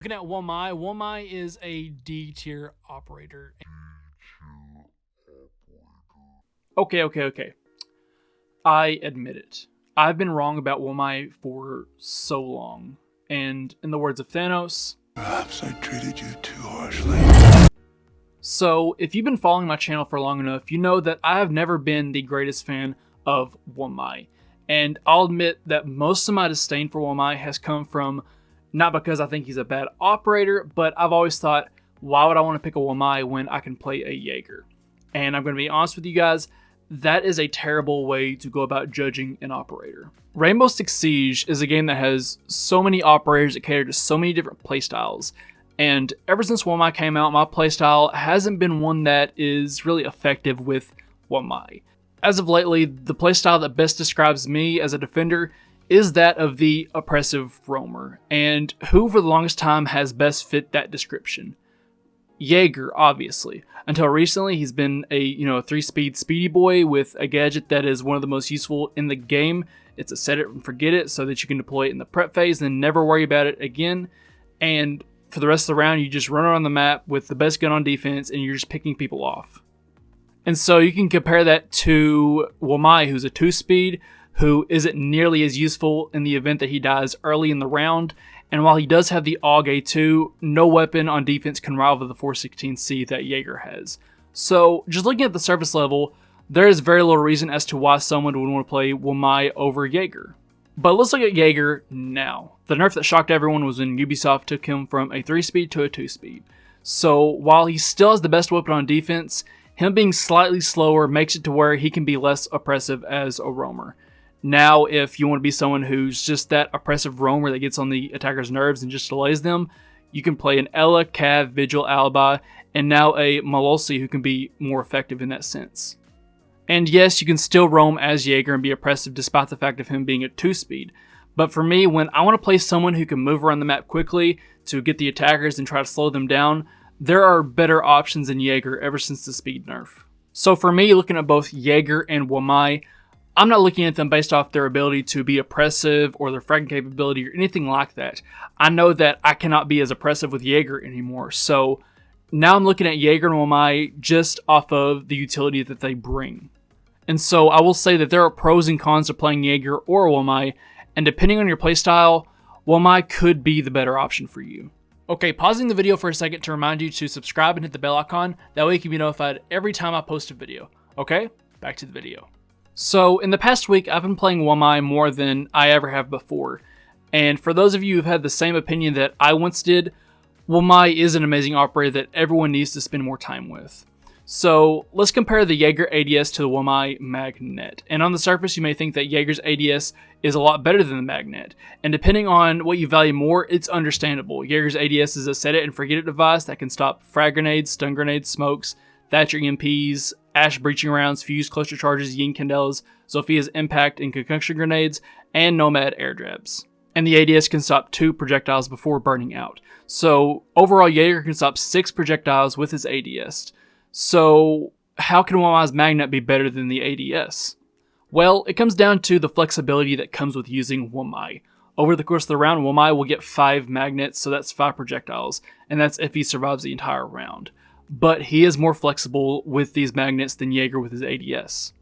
Looking at Wamai, Wamai is a D tier operator. Okay. I admit it. I've been wrong about Wamai for so long. And in the words of Thanos, perhaps I treated you too harshly. So, if you've been following my channel for long enough, you know that I have never been the greatest fan of Wamai. And I'll admit that most of my disdain for Wamai has come from not because I think he's a bad operator, but I've always thought, why would I want to pick a Wamai when I can play a Jager? And I'm going to be honest with you guys, that is a terrible way to go about judging an operator. Rainbow Six Siege is a game that has so many operators that cater to so many different playstyles. And ever since Wamai came out, my playstyle hasn't been one that is really effective with Wamai. As of lately, the playstyle that best describes me as a defender is that of the oppressive roamer. And who for the longest time has best fit that description? Jager, obviously. Until recently, he's been a 3-speed speedy boy with a gadget that is one of the most useful in the game. It's a set it and forget it so that you can deploy it in the prep phase and never worry about it again. And for the rest of the round, you just run around the map with the best gun on defense and you're just picking people off. And so you can compare that to Wamai, who's a 2-speed, who isn't nearly as useful in the event that he dies early in the round. And while he does have the AUG A2, no weapon on defense can rival the 416C that Jager has. So just looking at the surface level, there is very little reason as to why someone would want to play Wamai over Jager. But let's look at Jager now. The nerf that shocked everyone was when Ubisoft took him from a 3-speed to a 2-speed. So while he still has the best weapon on defense, him being slightly slower makes it to where he can be less oppressive as a roamer. Now, if you want to be someone who's just that oppressive roamer that gets on the attacker's nerves and just delays them, you can play an Ela, Cav, Vigil, Alibi, and now a Malossi who can be more effective in that sense. And yes, you can still roam as Jager and be oppressive despite the fact of him being a 2-speed. But for me, when I want to play someone who can move around the map quickly to get the attackers and try to slow them down, there are better options than Jager ever since the speed nerf. So for me, looking at both Jager and Wamai, I'm not looking at them based off their ability to be oppressive or their fragging capability or anything like that. I know that I cannot be as oppressive with Jager anymore. So now I'm looking at Jager and Wamai just off of the utility that they bring. And so I will say that there are pros and cons to playing Jager or Wamai, and depending on your playstyle, Wamai could be the better option for you. Okay, pausing the video for a second to remind you to subscribe and hit the bell icon, that way you can be notified every time I post a video. Okay, back to the video. So in the past week, I've been playing Wamai more than I ever have before, and for those of you who've had the same opinion that I once did, Wamai is an amazing operator that everyone needs to spend more time with. So let's compare the Jager ADS to the Wamai Magnet. And on the surface, you may think that Jager's ADS is a lot better than the Magnet. And depending on what you value more, it's understandable. Jager's ADS is a set it and forget it device that can stop frag grenades, stun grenades, smokes, Thatcher EMPs, Ash breaching rounds, fuse cluster charges, Yin Candelas, Zophia's impact and concussion grenades, and Nomad air drabs. And the ADS can stop 2 projectiles before burning out. So overall, Jager can stop 6 projectiles with his ADS. So how can Wamai's Magnet be better than the ADS? Well, it comes down to the flexibility that comes with using Wamai. Over the course of the round, Wamai will get 5 magnets, so that's 5 projectiles, and that's if he survives the entire round. But he is more flexible with these magnets than Jager with his ADS.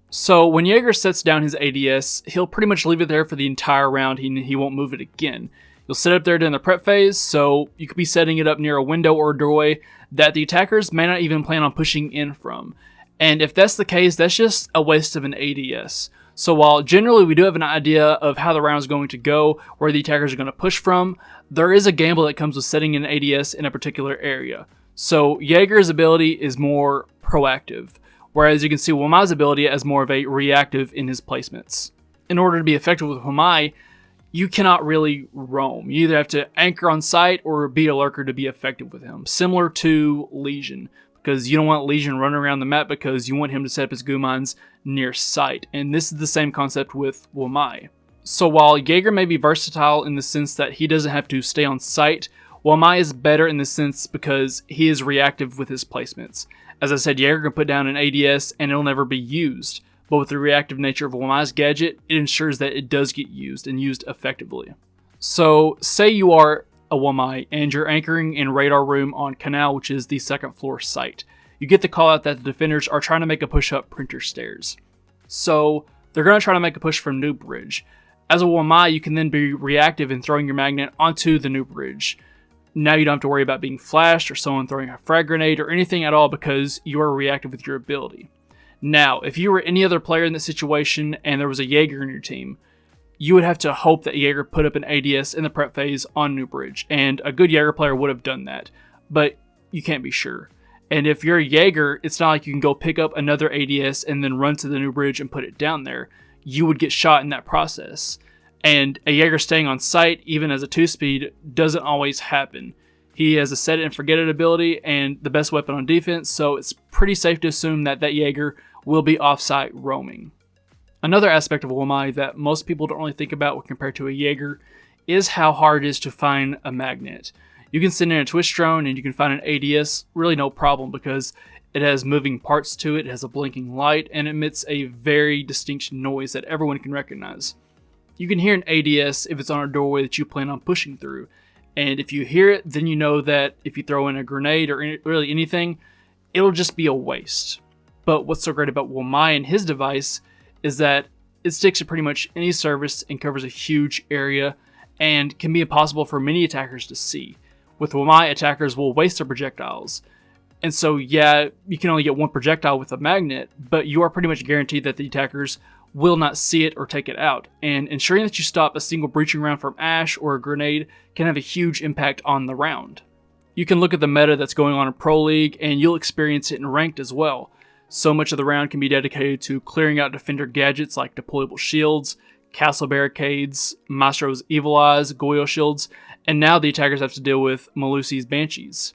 So when Jager sets down his ADS, he'll pretty much leave it there for the entire round, he won't move it again. You'll set it up there during the prep phase, so you could be setting it up near a window or a doorway that the attackers may not even plan on pushing in from. And if that's the case, that's just a waste of an ADS. So while generally we do have an idea of how the round is going to go, where the attackers are going to push from, there is a gamble that comes with setting an ADS in a particular area. So Jager's ability is more proactive, whereas you can see Wamai's ability as more of a reactive in his placements. In order to be effective with Wamai, you cannot really roam. You either have to anchor on sight or be a lurker to be effective with him. Similar to Legion, because you don't want Legion running around the map because you want him to set up his goo mines near sight. And this is the same concept with Wamai. So while Jager may be versatile in the sense that he doesn't have to stay on sight, Wamai is better in the sense because he is reactive with his placements. As I said, Jager can put down an ADS and it'll never be used. But with the reactive nature of Wamai's gadget, it ensures that it does get used and used effectively. So say you are a Wamai, and you're anchoring in radar room on Canal, which is the second floor site. You get the call out that the defenders are trying to make a push up printer stairs. So they're going to try to make a push from New Bridge. As a Wamai, you can then be reactive in throwing your magnet onto the New Bridge. Now you don't have to worry about being flashed or someone throwing a frag grenade or anything at all because you are reactive with your ability. Now, if you were any other player in this situation and there was a Jager in your team, you would have to hope that Jager put up an ADS in the prep phase on New Bridge, and a good Jager player would have done that, but you can't be sure. And if you're a Jager, it's not like you can go pick up another ADS and then run to the New Bridge and put it down there. You would get shot in that process. And a Jager staying on site, even as a 2-speed, doesn't always happen. He has a set it and forget it ability and the best weapon on defense, so it's pretty safe to assume that that Jager will be off-site roaming. Another aspect of Wamai that most people don't really think about when compared to a Jager is how hard it is to find a magnet. You can send in a twist drone and you can find an ADS, really no problem, because it has moving parts to it, it has a blinking light, and emits a very distinct noise that everyone can recognize. You can hear an ADS if it's on a doorway that you plan on pushing through, and if you hear it, then you know that if you throw in a grenade or really anything, it'll just be a waste. But what's so great about Wamai and his device is that it sticks to pretty much any surface and covers a huge area and can be impossible for many attackers to see. With Wamai, attackers will waste their projectiles. And so, yeah, you can only get one projectile with a magnet, but you are pretty much guaranteed that the attackers will not see it or take it out. And ensuring that you stop a single breaching round from Ash or a grenade can have a huge impact on the round. You can look at the meta that's going on in Pro League, and you'll experience it in Ranked as well. So much of the round can be dedicated to clearing out defender gadgets like deployable shields, castle barricades, Maestro's Evil Eyes, Goyo shields, and now the attackers have to deal with Malusi's Banshees.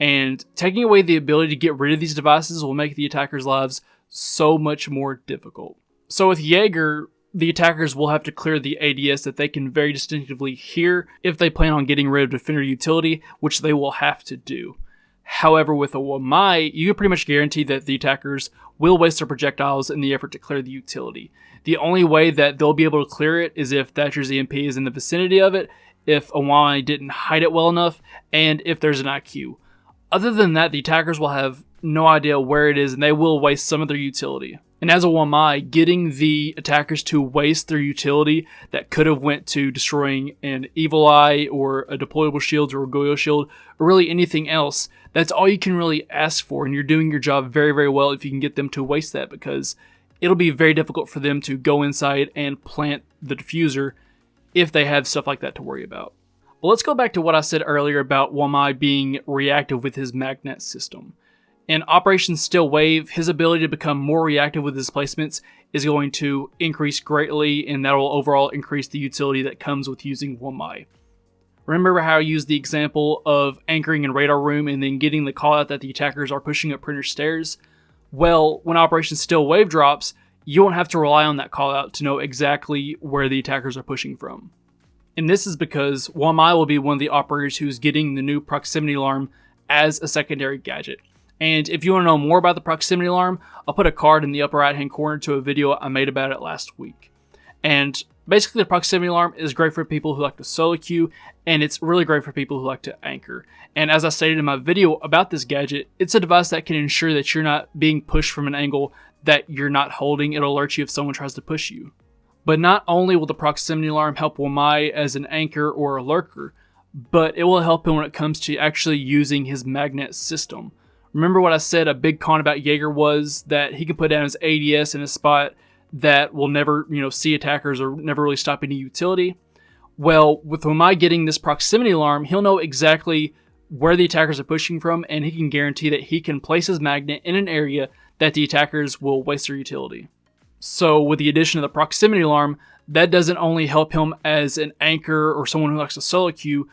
And taking away the ability to get rid of these devices will make the attackers' lives so much more difficult. So with Jager, the attackers will have to clear the ADS that they can very distinctively hear if they plan on getting rid of defender utility, which they will have to do. However, with a Wamai, you can pretty much guarantee that the attackers will waste their projectiles in the effort to clear the utility. The only way that they'll be able to clear it is if Thatcher's EMP is in the vicinity of it, if a Wamai didn't hide it well enough, and if there's an IQ. Other than that, the attackers will have no idea where it is and they will waste some of their utility. And as a Wamai, getting the attackers to waste their utility that could have went to destroying an Evil Eye or a deployable shield or a Goyo shield or really anything else, that's all you can really ask for, and you're doing your job very, very well if you can get them to waste that, because it'll be very difficult for them to go inside and plant the diffuser if they have stuff like that to worry about. But let's go back to what I said earlier about Wamai being reactive with his magnet system. In Operation Still Wave, his ability to become more reactive with his placements is going to increase greatly, and that will overall increase the utility that comes with using Wamai. Remember how I used the example of anchoring in radar room and then getting the call out that the attackers are pushing up printer stairs? Well, when Operation Still Wave drops, you won't have to rely on that call out to know exactly where the attackers are pushing from. And this is because Wamai will be one of the operators who's getting the new proximity alarm as a secondary gadget. And if you want to know more about the proximity alarm, I'll put a card in the upper right hand corner to a video I made about it last week. And basically the proximity alarm is great for people who like to solo queue, and it's really great for people who like to anchor. And as I stated in my video about this gadget, it's a device that can ensure that you're not being pushed from an angle that you're not holding. It'll alert you if someone tries to push you. But not only will the proximity alarm help Wamai as an anchor or a lurker, but it will help him when it comes to actually using his magnet system. Remember what I said a big con about Jager was that he can put down his ADS in a spot that will never, see attackers or never really stop any utility? Well, with Wamai getting this proximity alarm, he'll know exactly where the attackers are pushing from, and he can guarantee that he can place his magnet in an area that the attackers will waste their utility. So with the addition of the proximity alarm, that doesn't only help him as an anchor or someone who likes to solo queue,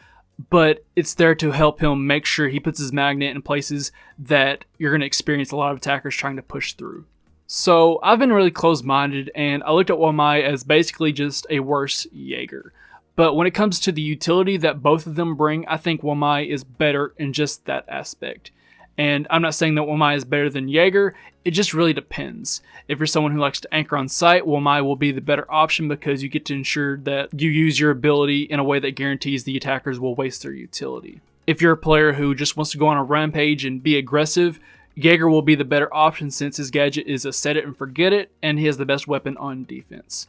but it's there to help him make sure he puts his magnet in places that you're going to experience a lot of attackers trying to push through. So I've been really closed-minded, and I looked at Wamai as basically just a worse Jager. But when it comes to the utility that both of them bring, I think Wamai is better in just that aspect. And I'm not saying that Wamai is better than Jager, it just really depends. If you're someone who likes to anchor on sight, Wamai will be the better option because you get to ensure that you use your ability in a way that guarantees the attackers will waste their utility. If you're a player who just wants to go on a rampage and be aggressive, Jager will be the better option since his gadget is a set it and forget it, and he has the best weapon on defense.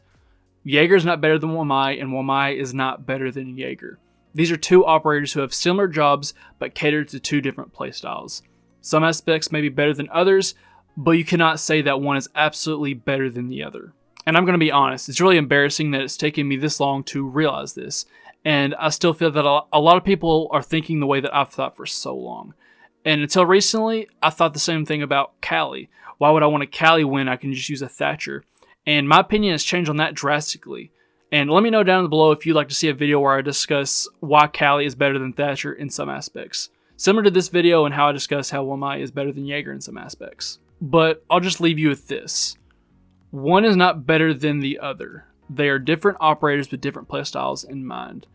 Jager is not better than Wamai, and Wamai is not better than Jager. These are two operators who have similar jobs but cater to two different playstyles. Some aspects may be better than others, but you cannot say that one is absolutely better than the other. And I'm going to be honest, it's really embarrassing that it's taken me this long to realize this, and I still feel that a lot of people are thinking the way that I've thought for so long. And until recently, I thought the same thing about Callie. Why would I want a Callie when I can just use a Thatcher? And my opinion has changed on that drastically. And let me know down below if you'd like to see a video where I discuss why Callie is better than Thatcher in some aspects. Similar to this video and how I discuss how Wamai is better than Jager in some aspects. But I'll just leave you with this. One is not better than the other. They are different operators with different playstyles in mind.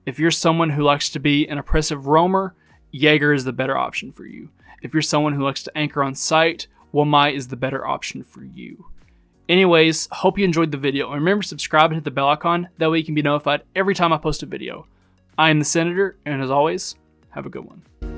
If you're someone who likes to be an oppressive roamer, Jager is the better option for you. If you're someone who likes to anchor on sight, Wamai is the better option for you. Anyways, hope you enjoyed the video, and remember to subscribe and hit the bell icon, that way you can be notified every time I post a video. I am the Senator, and as always, have a good one.